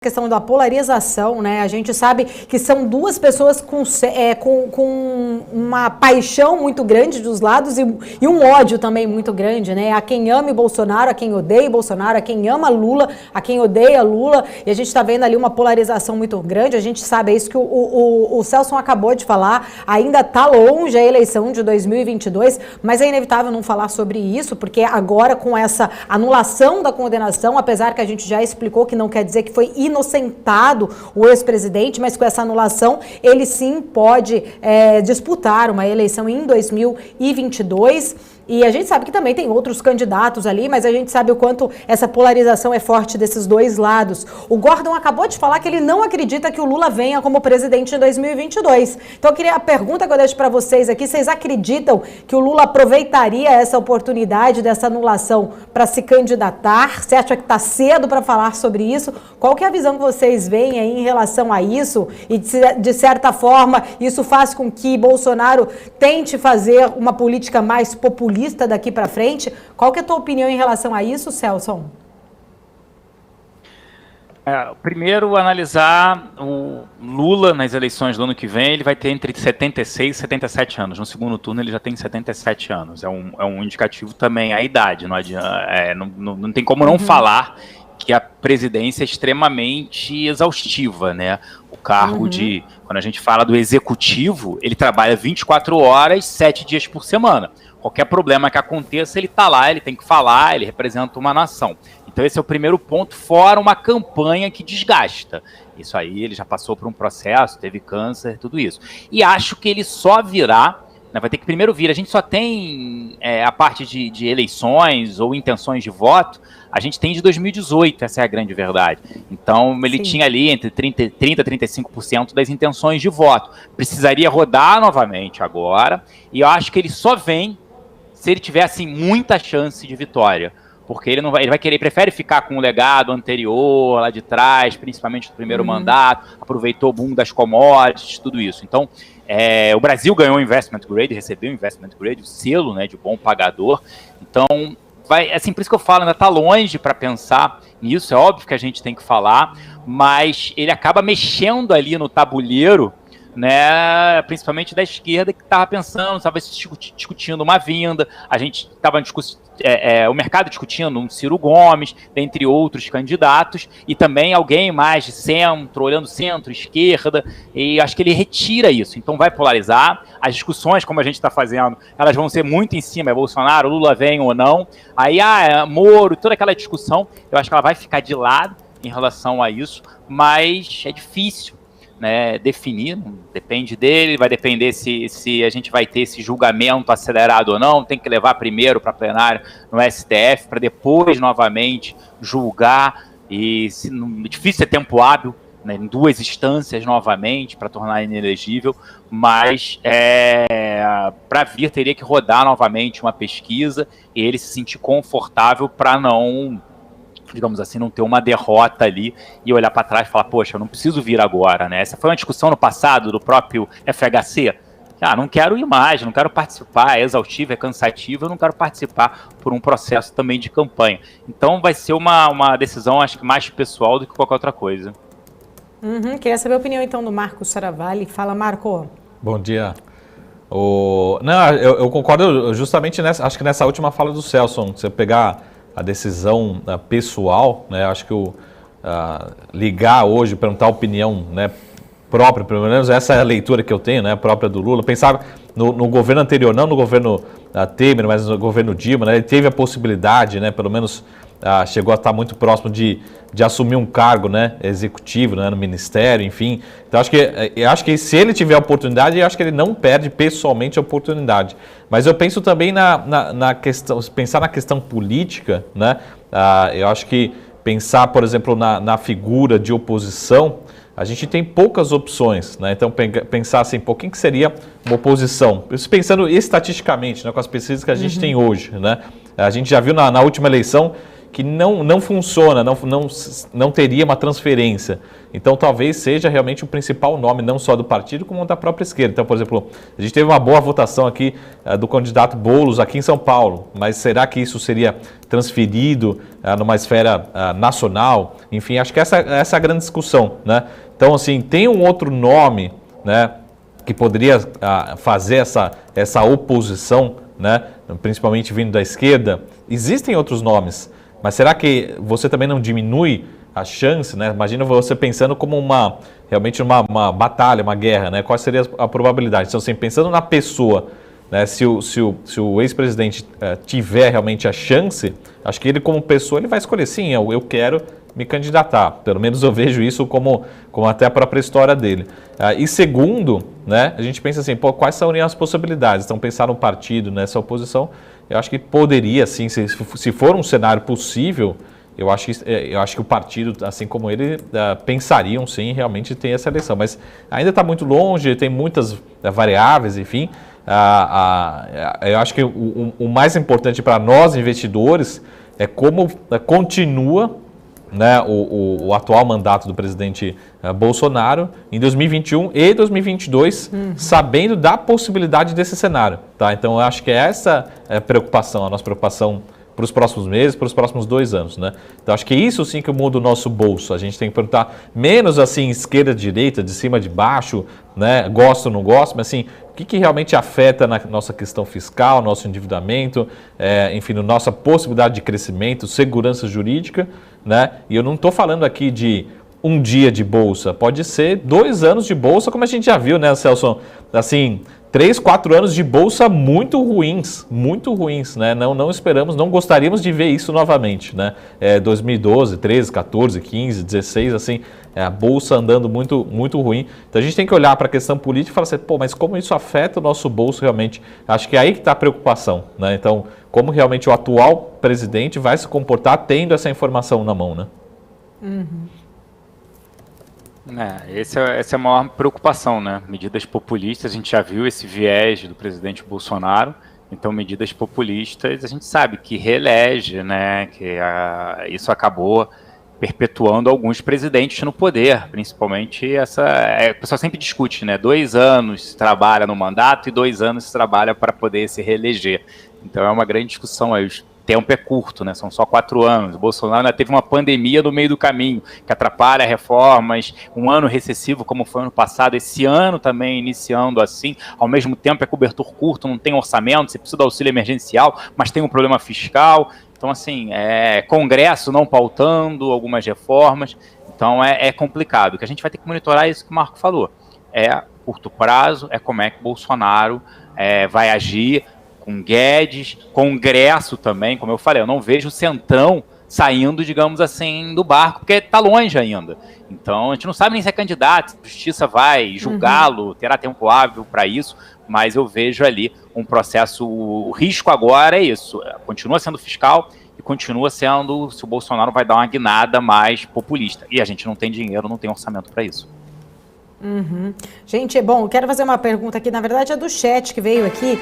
questão da polarização, né? A gente sabe que são duas pessoas com uma paixão muito grande dos lados e um ódio também muito grande, né? A quem ama Bolsonaro, a quem odeia Bolsonaro, a quem ama Lula, a quem odeia Lula, e a gente está vendo ali uma polarização muito grande. A gente sabe, é isso que o Celso acabou de falar, ainda está longe a eleição de 2022, mas é inevitável não falar sobre isso, porque agora com essa anulação da condenação, apesar que a gente já explicou que não quer dizer que foi inocentado o ex-presidente, mas com essa anulação ele sim pode disputar uma eleição em 2022. E a gente sabe que também tem outros candidatos ali, mas a gente sabe o quanto essa polarização é forte desses dois lados. O Gordon acabou de falar que ele não acredita que o Lula venha como presidente em 2022. Então, a pergunta que eu deixo para vocês aqui, vocês acreditam que o Lula aproveitaria essa oportunidade dessa anulação para se candidatar? Você acha que está cedo para falar sobre isso? Qual que é a visão que vocês veem aí em relação a isso? E, de certa forma, isso faz com que Bolsonaro tente fazer uma política mais populista daqui para frente? Qual que é a tua opinião em relação a isso, Celso? Primeiro, analisar o Lula nas eleições do ano que vem. Ele vai ter entre 76 e 77 anos. No segundo turno ele já tem 77 anos. É um indicativo também a idade. Não tem como não falar que a presidência é extremamente exaustiva, né? O cargo quando a gente fala do executivo, ele trabalha 24 horas, 7 dias por semana. Qualquer problema que aconteça, ele está lá, ele tem que falar, ele representa uma nação. Então esse é o primeiro ponto, fora uma campanha que desgasta. Isso aí, ele já passou por um processo, teve câncer, tudo isso. E acho que ele só virá, vai ter que primeiro vir. A gente só tem a parte de eleições ou intenções de voto, a gente tem de 2018, essa é a grande verdade. Então ele tinha ali entre 30% e 35% das intenções de voto. Precisaria rodar novamente agora, e eu acho que ele só vem se ele tivesse muita chance de vitória. Porque ele prefere ficar com o legado anterior, lá de trás, principalmente do primeiro mandato, aproveitou o boom das commodities, tudo isso. Então, o Brasil ganhou o Investment Grade, recebeu o Investment Grade, o selo, né, de bom pagador. Então, por isso que eu falo, ainda está longe para pensar nisso, é óbvio que a gente tem que falar, mas ele acaba mexendo ali no tabuleiro, né, principalmente da esquerda, que estava pensando, estava discutindo uma vinda, a gente estava o mercado discutindo um Ciro Gomes, dentre outros candidatos, e também alguém mais de centro, olhando centro, esquerda, e acho que ele retira isso, então vai polarizar. As discussões, como a gente está fazendo, elas vão ser muito em cima, Bolsonaro, Lula vem ou não, aí Moro, toda aquela discussão, eu acho que ela vai ficar de lado em relação a isso, mas é difícil, né, definir, depende dele, vai depender se a gente vai ter esse julgamento acelerado ou não, tem que levar primeiro para plenário no STF, para depois novamente julgar, e difícil ter tempo hábil, né, em duas instâncias novamente, para tornar inelegível, mas para vir teria que rodar novamente uma pesquisa, e ele se sentir confortável para não, digamos assim, não ter uma derrota ali e olhar para trás e falar, poxa, eu não preciso vir agora, né? Essa foi uma discussão no passado do próprio FHC. Não quero ir mais, não quero participar, é exaustivo, é cansativo, eu não quero participar por um processo também de campanha. Então vai ser uma decisão, acho que mais pessoal do que qualquer outra coisa. Queria saber a opinião então do Marco Saravalli. Fala, Marco. Bom dia. Não, eu concordo justamente acho que nessa última fala do Celso, se eu pegar a decisão pessoal, né? Acho que ligar hoje, perguntar a opinião, né, própria, pelo menos essa é a leitura que eu tenho, né, própria do Lula. Pensar no governo anterior, não no governo Temer, mas no governo Dilma, né, ele teve a possibilidade, né, pelo menos chegou a estar muito próximo de assumir um cargo, né, executivo, né, no ministério, enfim. Então acho que se ele tiver a oportunidade, eu acho que ele não perde pessoalmente a oportunidade. Mas eu penso também na questão, pensar na questão política, né, eu acho que pensar, por exemplo, na figura de oposição, a gente tem poucas opções, né? Então pensar assim, quem que seria uma oposição? Pensando estatisticamente, né, com as pesquisas que a gente tem hoje, né? A gente já viu na última eleição que não funciona, não teria uma transferência. Então, talvez seja realmente o principal nome, não só do partido, como da própria esquerda. Então, por exemplo, a gente teve uma boa votação aqui do candidato Boulos aqui em São Paulo, mas será que isso seria transferido numa esfera nacional? Enfim, acho que essa é a grande discussão, né? Então, assim, tem um outro nome, né, que poderia fazer essa oposição, né, principalmente vindo da esquerda. Existem outros nomes, mas será que você também não diminui a chance, né? Imagina você pensando como realmente uma batalha, uma guerra, né? Qual seria a probabilidade? Então, assim, pensando na pessoa, né? Se o ex-presidente tiver realmente a chance, acho que ele como pessoa ele vai escolher, sim, eu quero me candidatar. Pelo menos eu vejo isso como até a própria história dele. E segundo, né? A gente pensa assim, quais seriam as possibilidades? Então, pensar no partido, nessa oposição, eu acho que poderia, sim, se for um cenário possível, eu acho que o partido, assim como ele, pensariam sim realmente ter essa eleição. Mas ainda está muito longe, tem muitas variáveis, enfim. Eu acho que o mais importante para nós investidores é como continua, né, o atual mandato do presidente Bolsonaro em 2021 e 2022, sabendo da possibilidade desse cenário. Tá? Então, eu acho que essa é a preocupação, a nossa preocupação para os próximos meses, para os próximos 2 anos, né? Então, acho que isso sim que muda o nosso bolso. A gente tem que perguntar menos assim, esquerda, direita, de cima, de baixo, né? Gosto ou não gosto, mas assim, o que realmente afeta na nossa questão fiscal, nosso endividamento, enfim, na nossa possibilidade de crescimento, segurança jurídica, né? E eu não estou falando aqui de um dia de bolsa, pode ser 2 anos de bolsa, como a gente já viu, né, Celso? Assim, 3, 4 anos de bolsa muito ruins, né? Não esperamos, não gostaríamos de ver isso novamente, né? 2012, 13, 14, 15, 16, assim, a bolsa andando muito, muito ruim. Então a gente tem que olhar para a questão política e falar assim, mas como isso afeta o nosso bolso realmente? Acho que é aí que está a preocupação, né? Então, como realmente o atual presidente vai se comportar tendo essa informação na mão, né? Essa é a maior preocupação, né? Medidas populistas, a gente já viu esse viés do presidente Bolsonaro, então medidas populistas a gente sabe que reelege, né? Que isso acabou perpetuando alguns presidentes no poder, principalmente o pessoal sempre discute, né? 2 anos se trabalha no mandato e 2 anos se trabalha para poder se reeleger. Então é uma grande discussão aí. O tempo é curto, né? São só 4 anos. O Bolsonaro ainda teve uma pandemia no meio do caminho, que atrapalha reformas, um ano recessivo, como foi ano passado, esse ano também iniciando assim, ao mesmo tempo é cobertor curto, não tem orçamento, você precisa do auxílio emergencial, mas tem um problema fiscal. Então, assim, Congresso não pautando algumas reformas, então é complicado. O que a gente vai ter que monitorar é isso que o Marco falou. Curto prazo, como é que o Bolsonaro vai agir, com Guedes, Congresso também, como eu falei, eu não vejo o Centrão saindo, digamos assim, do barco, porque está longe ainda. Então, a gente não sabe nem se é candidato, a justiça vai julgá-lo, terá tempo hábil para isso, mas eu vejo ali um processo, o risco agora é isso, continua sendo fiscal e continua sendo se o Bolsonaro vai dar uma guinada mais populista. E a gente não tem dinheiro, não tem orçamento para isso. Gente, bom, quero fazer uma pergunta aqui, na verdade é do chat que veio aqui.